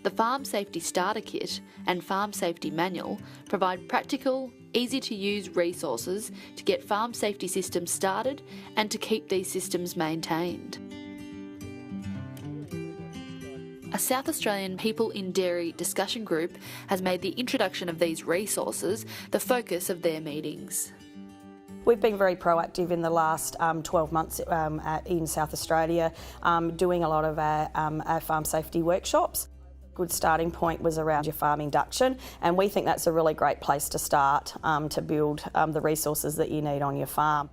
The Farm Safety Starter Kit and Farm Safety Manual provide practical, easy-to-use resources to get farm safety systems started and to keep these systems maintained. A South Australian People in Dairy discussion group has made the introduction of these resources the focus of their meetings. We've been very proactive in the last 12 months in South Australia, doing a lot of our farm safety workshops. Good starting point was around your farm induction, and we think that's a really great place to start to build the resources that you need on your farm.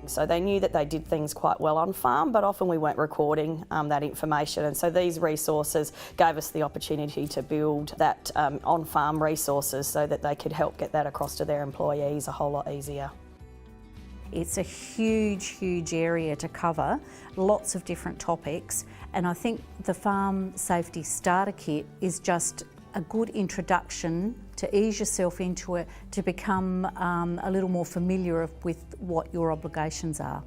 So they knew that they did things quite well on farm, but often we weren't recording that information, and so these resources gave us the opportunity to build that on-farm resources so that they could help get that across to their employees a whole lot easier. It's a huge area to cover, lots of different topics, and I think the Farm Safety Starter Kit is just a good introduction to ease yourself into it, to become a little more familiar with what your obligations are.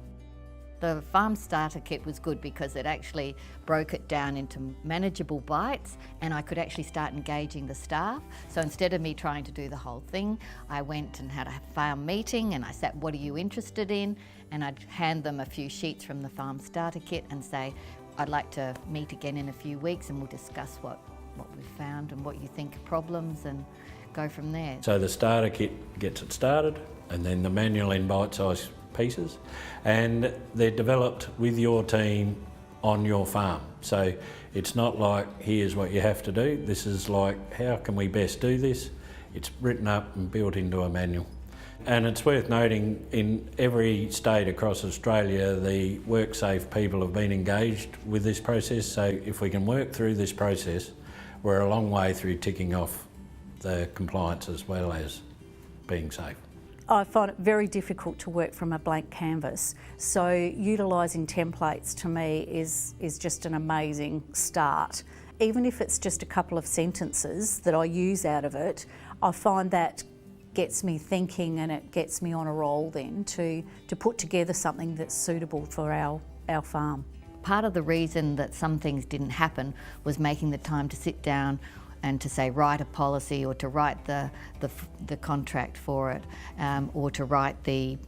The Farm Starter Kit was good because it actually broke it down into manageable bites, and I could actually start engaging the staff. So instead of me trying to do the whole thing, I went and had a farm meeting and I said, what are you interested in? And I'd hand them a few sheets from the Farm Starter Kit and say, I'd like to meet again in a few weeks and we'll discuss what we've found and what you think are problems, and go from there. So the starter kit gets it started, and then the manual in bite-sized pieces, and they're developed with your team on your farm. So it's not like, here's what you have to do. This is like, how can we best do this? It's written up and built into a manual. And it's worth noting, in every state across Australia, the WorkSafe people have been engaged with this process. So if we can work through this process, we're a long way through ticking off the compliance as well as being safe. I find it very difficult to work from a blank canvas, so utilising templates to me is just an amazing start. Even if it's just a couple of sentences that I use out of it, I find that gets me thinking, and it gets me on a roll then to put together something that's suitable for our farm. Part of the reason that some things didn't happen was making the time to sit down and to say write a policy, or to write the contract for it, or to write the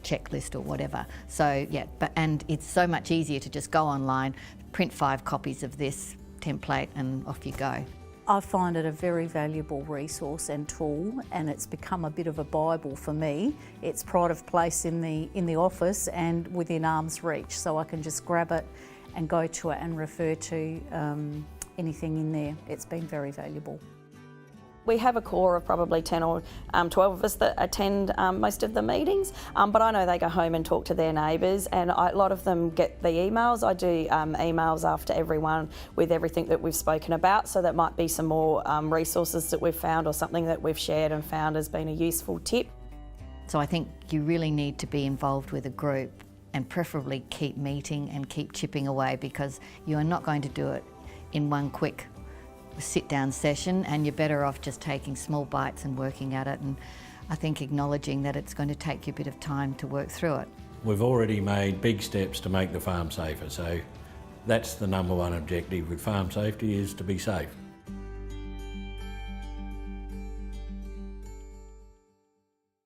checklist or whatever. So yeah, and it's so much easier to just go online, print 5 copies of this template and off you go. I find it a very valuable resource and tool, and it's become a bit of a Bible for me. It's pride of place in the office and within arm's reach, so I can just grab it and go to it and refer to anything in there. It's been very valuable. We have a core of probably 10 or 12 of us that attend most of the meetings, but I know they go home and talk to their neighbours, and a lot of them get the emails. I do emails after everyone with everything that we've spoken about, so that might be some more resources that we've found, or something that we've shared and found has been a useful tip. So I think you really need to be involved with a group, and preferably keep meeting and keep chipping away, because you are not going to do it in one quick sit-down session, and you're better off just taking small bites and working at it, and I think acknowledging that it's going to take you a bit of time to work through it. We've already made big steps to make the farm safer, so that's the #1 objective with farm safety, is to be safe.